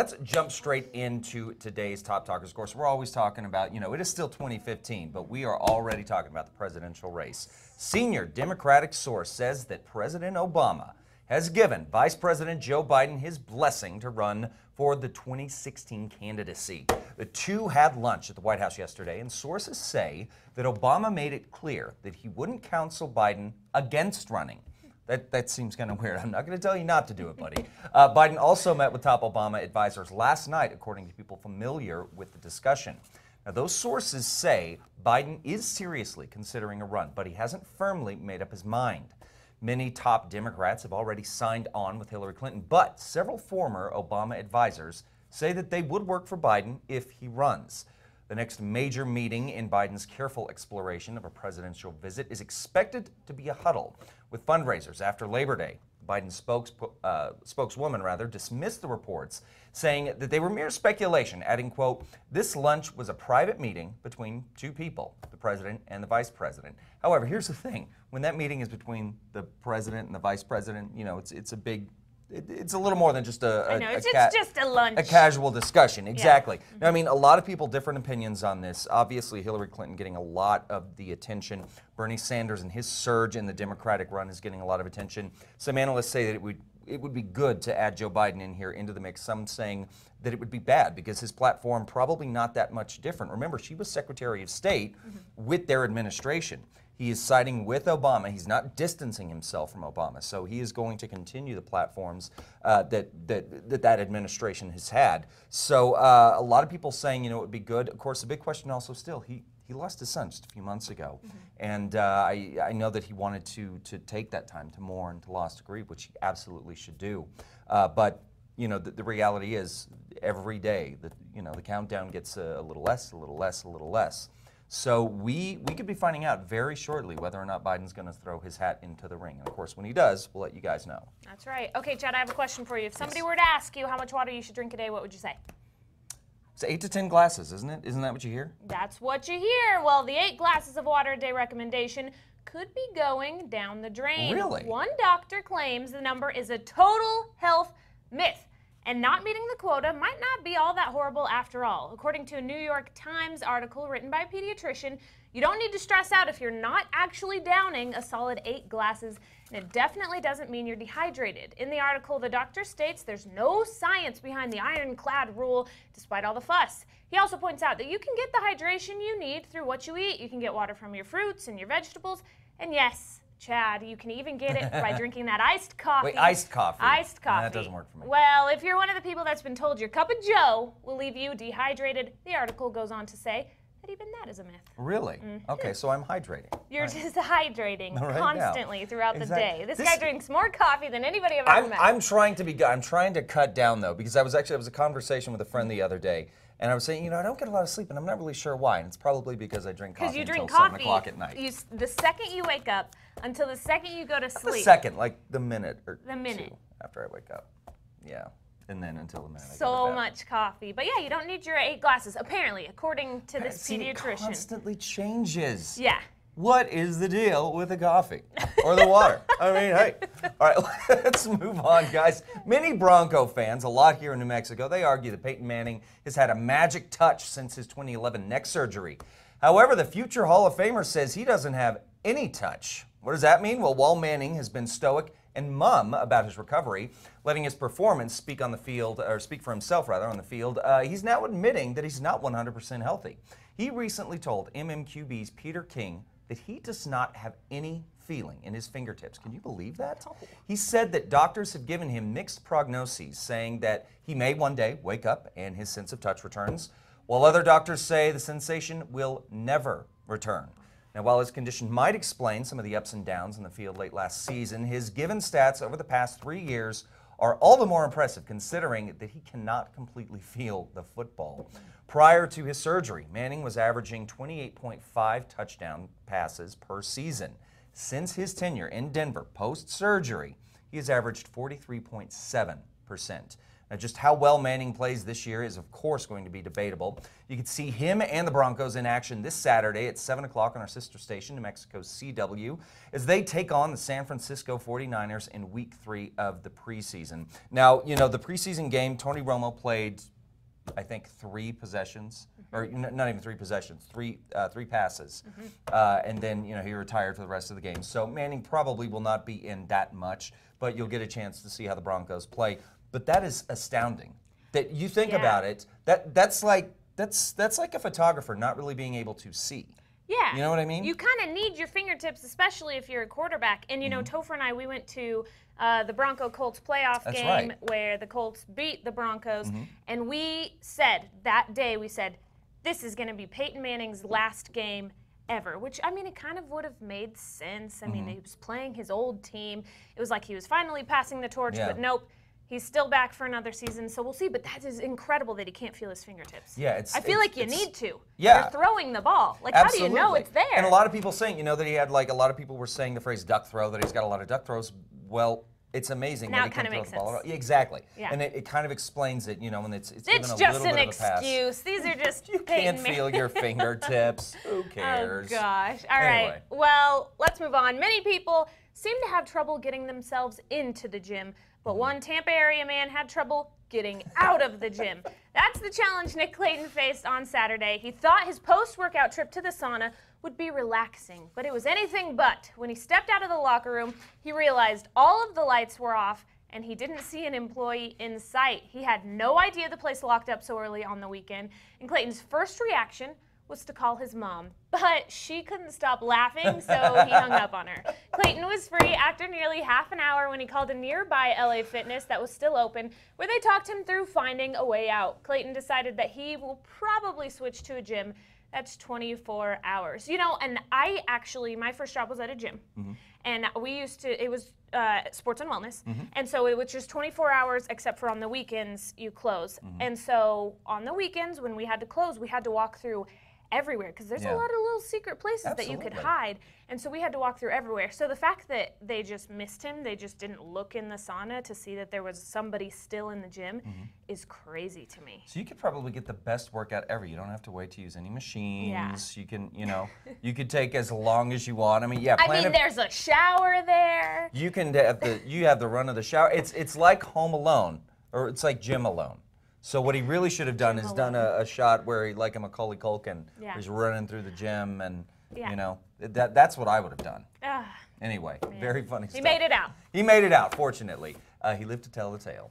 let's jump straight into today's Top Talkers. Of course, we're always talking about, it is still 2015, but we are already talking about the presidential race. Senior Democratic source says that President Obama has given Vice President Joe Biden his blessing to run for the 2016 candidacy. The two had lunch at the White House yesterday, and sources say that Obama made it clear that he wouldn't counsel Biden against running. That seems kind of weird. I'm not going to tell you not to do it, buddy. Biden also met with top Obama advisors last night, according to people familiar with the discussion. Now, those sources say Biden is seriously considering a run, but he hasn't firmly made up his mind. Many top Democrats have already signed on with Hillary Clinton, but several former Obama advisors say that they would work for Biden if he runs. The next major meeting in Biden's careful exploration of a presidential visit is expected to be a huddle with fundraisers after Labor Day. Biden's spokeswoman dismissed the reports, saying that they were mere speculation, adding, quote, "This lunch was a private meeting between two people, the president and the vice president." However, here's the thing. When that meeting is between the president and the vice president, it's a little more than just it's just a lunch. A casual discussion, exactly. Yeah. Now, I mean, a lot of people, different opinions on this. Obviously, Hillary Clinton getting a lot of the attention. Bernie Sanders and his surge in the Democratic run is getting a lot of attention. Some analysts say that it would be good to add Joe Biden in here into the mix. Some saying that it would be bad because his platform probably not that much different. Remember, she was Secretary of State with their administration. He is siding with Obama. He's not distancing himself from Obama. So he is going to continue the platforms that administration has had. So a lot of people saying, it would be good. Of course, the big question also still, he lost his son just a few months ago. And I know that he wanted to take that time to mourn, to lost to grieve, which he absolutely should do. But the reality is every day, the countdown gets a little less, a little less, a little less. So we could be finding out very shortly whether or not Biden's going to throw his hat into the ring. And of course, when he does, we'll let you guys know. That's right. Okay, Chad, I have a question for you. If somebody were to ask you how much water you should drink a day, what would you say? It's 8 to 10 glasses, isn't it? Isn't that what you hear? That's what you hear. Well, the 8 glasses of water a day recommendation could be going down the drain. Really? One doctor claims the number is a total health myth. And not meeting the quota might not be all that horrible after all. According to a New York Times article written by a pediatrician, you don't need to stress out if you're not actually downing a solid 8 glasses, and it definitely doesn't mean you're dehydrated. In the article, the doctor states there's no science behind the ironclad rule, despite all the fuss. He also points out that you can get the hydration you need through what you eat. You can get water from your fruits and your vegetables, and yes, Chad, you can even get it by drinking that iced coffee. Wait, iced coffee? Iced coffee. That doesn't work for me. Well, if you're one of the people that's been told your cup of joe will leave you dehydrated, the article goes on to say that even that is a myth. Really? Okay, so I'm hydrating. You're just hydrating constantly throughout the day. This guy drinks more coffee than anybody I've ever met. I'm trying to be good. I'm trying to cut down, though, because it was a conversation with a friend the other day. And I was saying, I don't get a lot of sleep, and I'm not really sure why. And it's probably because I drink coffee until 7 o'clock at night. The second you wake up until the second you go to sleep. The second, like the minute or two after I wake up. Yeah. And then until the minute I go to bed. So much coffee. But yeah, you don't need your 8 glasses, apparently, according to this pediatrician. It constantly changes. Yeah. What is the deal with the coffee or the water? I mean, hey. All right, let's move on, guys. Many Bronco fans, a lot here in New Mexico, they argue that Peyton Manning has had a magic touch since his 2011 neck surgery. However, the future Hall of Famer says he doesn't have any touch. What does that mean? Well, while Manning has been stoic and mum about his recovery, letting his performance speak for himself on the field, he's now admitting that he's not 100% healthy. He recently told MMQB's Peter King that he does not have any feeling in his fingertips. Can you believe that? Oh. He said that doctors have given him mixed prognoses, saying that he may one day wake up and his sense of touch returns, while other doctors say the sensation will never return. Now, while his condition might explain some of the ups and downs in the field late last season, his given stats over the past 3 years are all the more impressive considering that he cannot completely feel the football. Prior to his surgery, Manning was averaging 28.5 touchdown passes per season. Since his tenure in Denver post-surgery, he has averaged 43.7%. Now, just how well Manning plays this year is, of course, going to be debatable. You can see him and the Broncos in action this Saturday at 7 o'clock on our sister station, New Mexico's CW, as they take on the San Francisco 49ers in Week 3 of the preseason. Now, you know, the preseason game, Tony Romo played, I think, 3 possessions, or not even 3 possessions, three passes, and then he retired for the rest of the game. So Manning probably will not be in that much, but you'll get a chance to see how the Broncos play. But that is astounding. That you think about it, that's like a photographer not really being able to see. Yeah. You know what I mean? You kind of need your fingertips, especially if you're a quarterback. And, Topher and I, we went to the Bronco-Colts playoff game where the Colts beat the Broncos. And we said, that day, this is going to be Peyton Manning's last game ever, which, I mean, it kind of would have made sense. I mean, he was playing his old team. It was like he was finally passing the torch, but nope. He's still back for another season, so we'll see. But that is incredible that he can't feel his fingertips. Yeah, I feel like you need to. Yeah. You're throwing the ball. Like, Absolutely. how do you know it's there? And a lot of people saying, that he had, like, a lot of people were saying the phrase duck throw, that he's got a lot of duck throws. Well, it's amazing now that he can throw makes the ball. sense. Yeah, exactly. Yeah. And it kind of explains it, when it's given a just little an bit of a pass. excuse. These are just You can't feel your fingertips. Who cares? Oh, gosh. All right. Well, let's move on. Many people seem to have trouble getting themselves into the gym, but one Tampa area man had trouble getting out of the gym. That's the challenge Nick Clayton faced on Saturday. He thought his post-workout trip to the sauna would be relaxing, but it was anything but. When he stepped out of the locker room, he realized all of the lights were off and he didn't see an employee in sight. He had no idea the place locked up so early on the weekend, and Clayton's first reaction was to call his mom, but she couldn't stop laughing, so he hung up on her. Clayton was free after nearly half an hour when he called a nearby LA Fitness that was still open, where they talked him through finding a way out. Clayton decided that he will probably switch to a gym that's 24 hours. And my first job was at a gym, and it was sports and wellness, and so it was just 24 hours, except for on the weekends you close. And so on the weekends when we had to close, we had to walk through everywhere, because there's a lot of little secret places that you could hide, and so we had to walk through everywhere. So the fact that they just missed him, they just didn't look in the sauna to see that there was somebody still in the gym, is crazy to me. So you could probably get the best workout ever. You don't have to wait to use any machines. Yeah. You can, you could take as long as you want. I mean, there's a shower there. You can have the run of the shower. It's like Home Alone, or it's like Gym Alone. So what he really should have done is done a shot where he, like a Macaulay Culkin, where he's running through the gym, and that's what I would have done. Anyway, very funny stuff. He made it out. He made it out, fortunately. He lived to tell the tale.